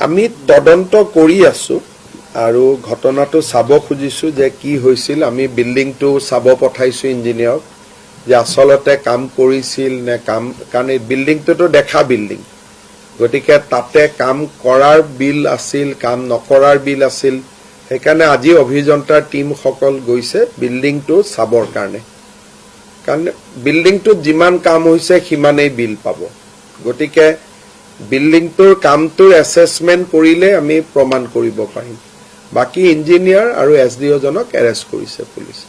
আমি তদন্ত কৰি আছো আৰু ঘটনাটো চাব খুজিছো যে কি হৈছিল। আমি বিল্ডিংটো চাব পঠাইছো ইঞ্জিনিয়াৰক যে আসলতে কাম কৰিছিল নে কাম, কাৰণ এই বিল্ডিংটোতো দেখা বিল্ডিং, গতিকে তাতে কাম কৰাৰ বিল আছিল, কাম নকৰাৰ বিল আছিল। সেইকাৰণে আজি অভিযন্তাৰ টিম সকল গৈছে বিল্ডিংটো চাবৰ কাৰণে, কাৰণ বিল্ডিংটোত যিমান কাম হৈছে সিমানেই বিল পাব। গতিকে বিল্ডিংটোৰ কামটোৰ এছেছমেণ্ট কৰিলে আমি প্ৰমাণ কৰিব পাৰিম। বাকি ইঞ্জিনিয়াৰ আৰু SDO জনক এৰেষ্ট কৰিছে পুলিচ।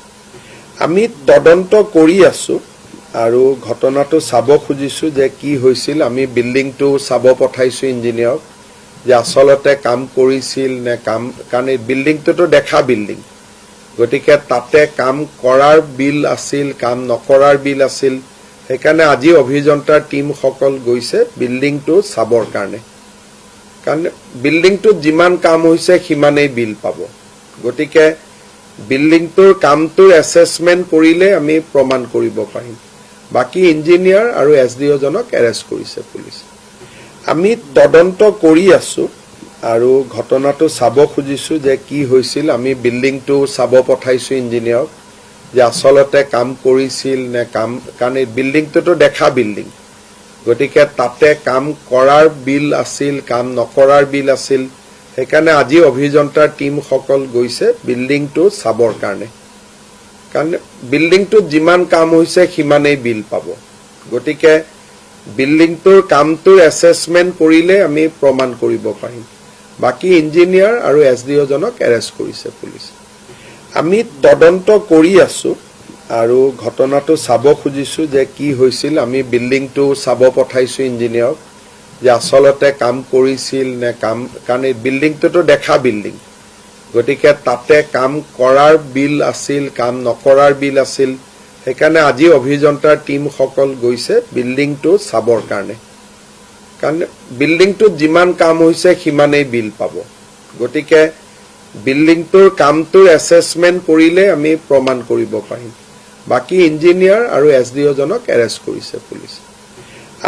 আমি তদন্ত কৰি আছো আৰু ঘটনাটো চাব খুজিছো যে কি হৈছিল। আমি বিল্ডিংটো চাব পঠাইছো ইঞ্জিনিয়াৰক যে আসলতে কাম কৰিছিল নে কাম, কাৰণ এই বিল্ডিংটোতো দেখা বিল্ডিং, গতিকে তাতে কাম কৰাৰ বিল আছিল, কাম নকৰাৰ বিল আছিল। সেইকাৰণে আজি অভিযন্তাৰ টিম সকল গৈছে বিল্ডিংটো চাবৰ কাৰণে, কাৰণ বিল্ডিংটোত যিমান কাম হৈছে সিমানেই বিল পাব। গতিকে বিল্ডিংটোৰ কামটোৰ এছেছমেণ্ট কৰিলে আমি প্ৰমাণ কৰিব পাৰিম। বাকি ইঞ্জিনিয়াৰ আৰু SDO জনক এৰেষ্ট কৰিছে পুলিচ। আমি তদন্ত কৰি আছো আৰু ঘটনাটো চাব খুজিছো যে কি হৈছিল। আমি বিল্ডিংটো চাব পঠাইছো ইঞ্জিনিয়াৰক যে আসলতে কাম কৰিছিল নে কাম, কাৰণ এই বিল্ডিংটোতো দেখা বিল্ডিং, গতিকে তাতে কাম কৰাৰ বিল আছিল, কাম নকৰাৰ বিল আছিল। সেইকাৰণে আজি অভিযন্তাৰ টিম সকল গৈছে বিল্ডিংটো চাবৰ কাৰণে, কাৰণ বিল্ডিংটোত যিমান কাম হৈছে সিমানেই বিল পাব। গতিকে বিল্ডিংটোৰ কামটোৰ এছেছমেণ্ট কৰিলে আমি প্ৰমাণ কৰিব পাৰিম। বাকি ইঞ্জিনিয়াৰ আৰু SDO জনক এৰেষ্ট কৰিছে পুলিচ। আমি তদন্ত কৰি আছো আৰু ঘটনাটো চাব খুজিছো যে কি হৈছিল। আমি বিল্ডিংটো চাব পঠাইছো ইঞ্জিনিয়াৰক যে আসলতে কাম কৰিছিল নে কাম, কাৰণ এই বিল্ডিংটোতো দেখা বিল্ডিং, গতিকে তাতে কাম কৰাৰ বিল আছিল, কাম নকৰাৰ বিল আছিল। সেইকাৰণে আজি অভিযন্তাৰ টিম সকল গৈছে বিল্ডিংটো চাবৰ কাৰণে, কাৰণ বিল্ডিংটোত যিমান কাম হৈছে সিমানেই বিল পাব। গতিকে বিল্ডিংটোৰ কামটোৰ এছেছমেণ্ট কৰিলে আমি প্ৰমাণ কৰিব পাৰিম। বাকি ইঞ্জিনিয়াৰ আৰু SDO জনক এৰেষ্ট কৰিছে পুলিচ।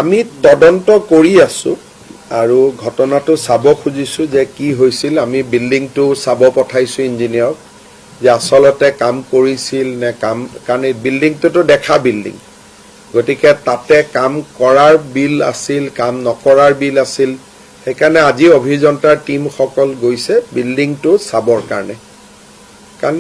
আমি তদন্ত কৰি আছো আৰু ঘটনাটো চাব খুজিছো যে কি হৈছিল। আমি বিল্ডিংটো চাব পঠাইছো ইঞ্জিনিয়াৰক যে আসলতে কাম কৰিছিল নে কাম, কাৰণ এই বিল্ডিংটোতো দেখা বিল্ডিং, গতিকে তাতে কাম কৰাৰ বিল আছিল, কাম নকৰাৰ বিল আছিল। সেইকাৰণে আজি অভিযন্তাৰ টিম সকল গৈছে বিল্ডিংটো চাবৰ কাৰণে, কাৰণ